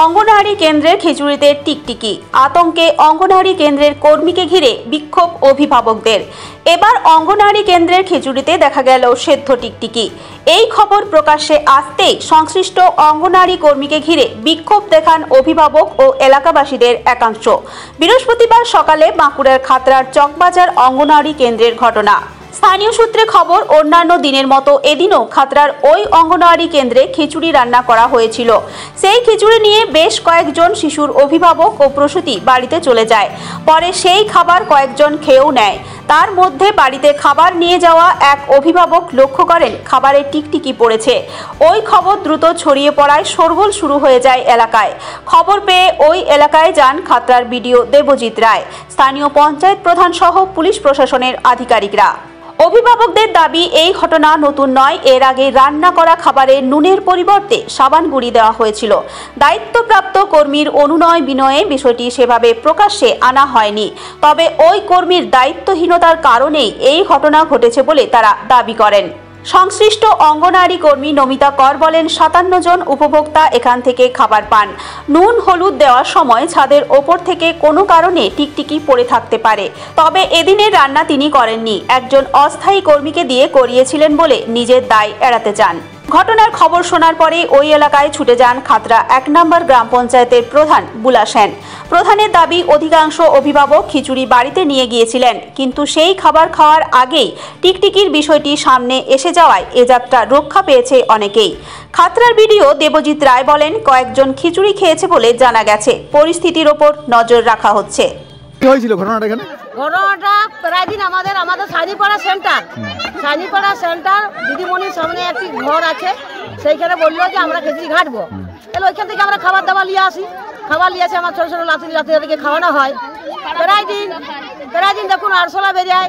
অঙ্গনওয়াড়ি কেন্দ্রের খিচুড়িতে টিকটিকি, আতঙ্কে অঙ্গনওয়াড়ি কেন্দ্রের কর্মীকে ঘিরে বিক্ষোভ অভিভাবকদের। এবার অঙ্গনওয়াড়ি কেন্দ্রের খিচুড়িতে দেখা গেল সেদ্ধ টিকটিকি। এই খবর প্রকাশ্যে আসতেই সংশ্লিষ্ট অঙ্গনওয়াড়ি কর্মীকে ঘিরে বিক্ষোভ দেখান অভিভাবক ও এলাকাবাসীদের একাংশ। বৃহস্পতিবার সকালে বাঁকুড়ার খাতড়ার চকবাজার অঙ্গনওয়াড়ি কেন্দ্রের ঘটনা। স্থানীয় সূত্রে খবর, অন্যান্য দিনের মতো এদিনও খাতড়ার ওই অঙ্গনওয়াড়ি কেন্দ্রে খিচুড়ি রান্না করা হয়েছিল। সেই খিচুড়ি নিয়ে বেশ কয়েকজন শিশুর অভিভাবক ও প্রসূতি বাড়িতে চলে যায়। পরে সেই খাবার কয়েকজন খেয়েও নেয়। তার মধ্যে বাড়িতে খাবার নিয়ে যাওয়া এক অভিভাবক লক্ষ্য করেন খাবারে টিকটিকি পড়েছে। ওই খবর দ্রুত ছড়িয়ে পড়ায় শোরগোল শুরু হয়ে যায় এলাকায়। খবর পেয়ে ওই এলাকায় যান খাতড়ার বিডিও দেবজিৎ রায়, স্থানীয় পঞ্চায়েত প্রধান সহ পুলিশ প্রশাসনের আধিকারিকরা। অভিভাবকদের দাবি, এই ঘটনা নতুন নয়। এর আগে রান্না করা খাবারে নুনের পরিবর্তে সাবান গুঁড়ি দেওয়া হয়েছিল। দায়িত্বপ্রাপ্ত কর্মীর অনুনয় বিনয়ে বিষয়টি সেভাবে প্রকাশ্যে আনা হয়নি। তবে ওই কর্মীর দায়িত্বহীনতার কারণেই এই ঘটনা ঘটেছে বলে তারা দাবি করেন। সংশ্লিষ্ট অঙ্গনওয়াড়ি কর্মী নমিতা কর বলেন, 57 জন উপভোক্তা এখান থেকে খাবার পান। নুন হলুদ দেওয়ার সময় ছাদের ওপর থেকে কোনো কারণে টিকটিকি পড়ে থাকতে পারে। তবে এদিনের রান্না তিনি করেননি, একজন অস্থায়ী কর্মীকে দিয়ে করিয়েছিলেন বলে নিজের দায় এড়াতে চান। ঘটনার খবর শোনার পরে ওই এলাকায় ছুটে যান খাতড়া 1 নম্বর গ্রাম পঞ্চায়েতের প্রধান বুলা সেন। প্রধানের দাবি, অধিকাংশ অভিভাবক খিচুড়ি বাড়িতে নিয়ে গিয়েছিলেন, কিন্তু সেই খাবার খাওয়ার আগেই টিকটিকির বিষয়টি সামনে এসে যাওয়ায় এ যাত্রা রক্ষা পেয়েছে অনেকেই। খাতড়ার বিডিও দেবজিৎ রায় বলেন, কয়েকজন খিচুড়ি খেয়েছে বলে জানা গেছে। পরিস্থিতির ওপর নজর রাখা হচ্ছে। কি হয়েছিল ঘটনাটা এখানে? ঘটনাটা প্রায় দিন আমাদের সাইনিপাড়া সেন্টার দিদিমণির সামনে একটি ঘর আছে, সেইখানে বললো যে আমরা খিচুড়ি ঘাটবো। তাহলে ওইখান থেকে আমরা খাবার দাবার নিয়ে আসি। খাবার নিয়ে আসে আমার ছোটো ছোটো লাতিকে খাওয়ানো হয়। প্রায় দিন দেখুন আরশোলা বেরিয়ে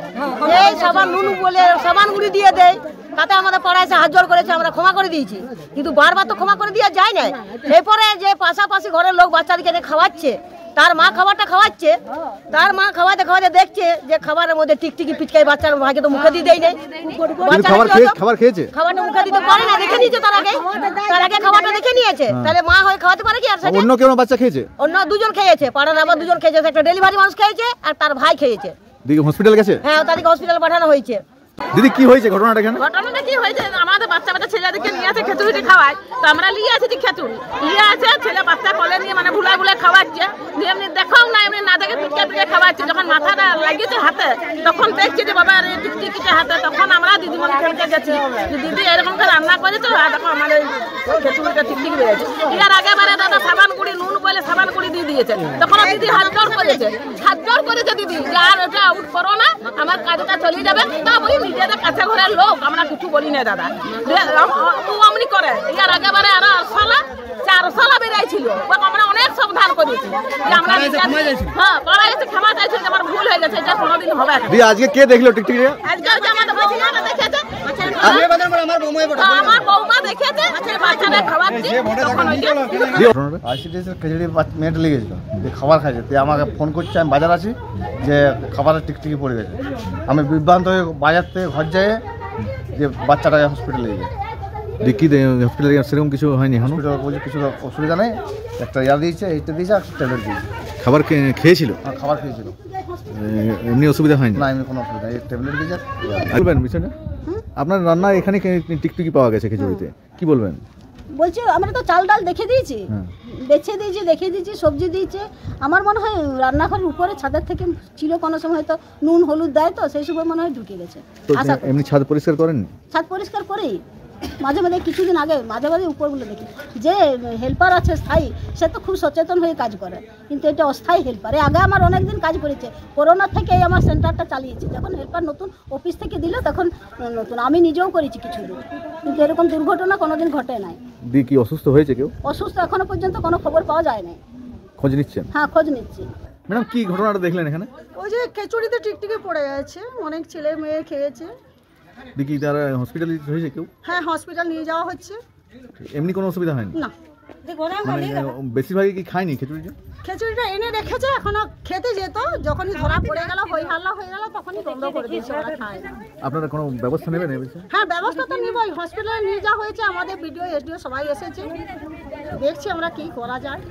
এই সাবান নুনু বলে সাবান গুঁড়ি দিয়ে দেয়। তাতে আমাদের পাড়ায় এসে হাত জোড় করেছে, আমরা ক্ষমা করে দিয়েছি, কিন্তু বারবার তো ক্ষমা করে দেওয়া যায় না। এরপরে যে পাশাপাশি ঘরের লোক বাচ্চাদেরকে খাওয়াচ্ছে, তার মা খাবারটা খাওয়াচ্ছে, তার মা খাওয়াতে দেখছে যে খাবারের মধ্যে টিকটিকি পিচকাই বাচ্চার ভাগে তো মুখে দিয়ে দেয় নাই। খাবার খেয়েছে, খাবারটা মুখে দিতে পারে না, দেখে নিয়েছে তার আগে খাবারটা দেখে নিয়েছে। তাহলে মা হয়ে খাওয়াতে পারে কি? আর অন্য কেউ বাচ্চা খেয়েছে? অন্য দুজন খেয়েছে, পাড়ার আবার দুজন খেয়েছে, একটা ডেলিভারি মানুষ খেয়েছে আর তার ভাই খেয়েছে। হসপিটাল গেছে? হ্যাঁ, তাদেরকে হসপিটাল পাঠানো হয়েছে। দিদি, কি হয়েছে ঘটনাটা এখানে? ঘটনাটা কি হয়েছে, আমাদের বাচ্চা ছেলেদেরকে নিয়ে আছে খিচুড়ি খাওয়ায়, তো আমরা নিয়ে আসছি খিচুড়ি নিয়ে আছে, ছেলে বাচ্চা কোলে নিয়ে মানে ভুলাই খাওয়াচ্ছে। এমনি দেখাও না, এমনি না দেখে পিটকে খাওয়াচ্ছে। যখন মাথাটা লাগিয়েছে হাতে, তখন দেখছি যে বাবা টিকটিকিতে হাতে, তখন আমরা দিদিমণি খেলতে গেছি, দিদি এরকম করে রান্না করেছে, দেখো আমাদের খিচুড়িটা টিকটিকি বেড়েছে। এর আগেবারে দাদা সাবান গুঁড়ি নুন বলে সাবান গুঁড়ি দিয়ে দিয়েছে, তখন দিদি হাত জোর করেছে দিদি যে আর ওটা আউট করো না, আমার কাজটা চলে যাবে। তা বলি নিজেদের কাছে ঘরের লোক, আমরা কিছু বলি না দাদা, অমনি করে। এর আগেবারে আরো 4 বেড়াইছিল, আমরা অনেক সাবধান করেছি যে আমরা হ্যাঁ পাড়ায় এসে ক্ষমা চাইছি যে আমার ভুল হয়ে গেছে, এটা কোনোদিন হবে না। আজকে কে দেখলো টিকটিকি? আজকে আমাদের বৌমাটা দেখেছে, আমার বৌমা দেখেছে বাচ্চাদের খাওয়াচ্ছি, তখন খিচুড়ি মেয়েটা লেগেছিল, খাবার খাইছে, আমাকে ফোন করছে, আমি বাজার আছি, যে খাবারের টিকটিকি পড়ে গেছে। আমি বিভ্রান্ত হয়ে বাজার থেকে ঘর যাই, যে বাচ্চাটাকে হসপিটালে নিয়ে যায়। দেখি হসপিটালে সেরকম কিছু হয়নি? হসপিটাল বলছে কিছু অসুবিধা নেই, একটা দিয়েছে, এইটা দিয়েছে, একটা ট্যাবলেট দিয়েছে। খাবার খেয়েছিল? হ্যাঁ, খাবার খেয়েছিল, এমনি অসুবিধা হয়নি? না, এমনি কোনো অসুবিধা, এই ট্যাবলেট দিয়েছে। বলবেন বিষয়টা, আপনার রান্না এখানে টিকটিকি পাওয়া গেছে খিচুড়িতে, কি বলবেন? বলছি আমরা তো চাল ডাল দেখে দিয়েছি, দেখে দিয়েছি, সবজি দিয়েছে। আমার মনে হয় রান্নাঘরের উপরে ছাদের থেকে ছিল, কোনো সময় হয়তো নুন হলুদ দেয়, তো সেই সময় মনে হয় ঢুকে গেছে। এমনি ছাদ পরিষ্কার করেন? ছাদ পরিষ্কার করেই মাঝে কিছুদিন আগে মাঝে উপরগুলো দেখি। যে হেল্পার আছে স্থায়ী, সে তো খুব সচেতন হয়ে কাজ করে, কিন্তু এটা অস্থায়ী হেল্পার। আগে আমার অনেকদিন কাজ করেছে, করোনার থেকেই আমার সেন্টারটা চালিয়েছি। যখন হেল্পার নতুন অফিস থেকে দিল, তখন নতুন আমি নিজেও করেছি কিছুদিন, কিন্তু এরকম দুর্ঘটনা কোনোদিন ঘটে নাই। কি অসুস্থ হয়েছে কেউ? অসুস্থ এখনো পর্যন্ত কোনো খবর পাওয়া যায় নাই। খোঁজ নিচ্ছেন? হ্যাঁ, খোঁজ নিচ্ছি। ম্যাডাম, কি ঘটনাটা দেখলেন এখানে? ওই যে খিচুড়িতে টিকটিকি পড়ে গেছে, অনেক ছেলে মেয়ে খেয়েছে। দেখি তারা হসপিটালে হয়েছে কেউ? হ্যাঁ, হসপিটাল নিয়ে যাওয়া হচ্ছে। এমনি কোনো অসুবিধা হয়নি? না, বেশিরভাগই কি খায়নি খিচুড়িটা এনে রেখেছে, এখনো খেতে যেত, যখনই ধরা পড়ে গেল, হই হাল্লা হয়ে গেল, তখনই বন্ধ করে দিয়েছে, ওরা খায় না। আপনারা কোনো ব্যবস্থা নেবেন? হ্যাঁ, ব্যবস্থা তো নিবই। হসপিটালে নিয়ে যাওয়া হয়েছে, আমাদের বিডিও এসডিও সবাই এসেছে। দেখছি আমরা কি করা যায়।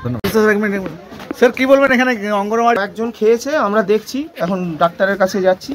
ধন্যবাদ স্যার, কি বলবেন এখানে অঙ্গনওয়াড়ি একজন খেয়েছে, আমরা দেখছি, এখন ডাক্তারের কাছে যাচ্ছি।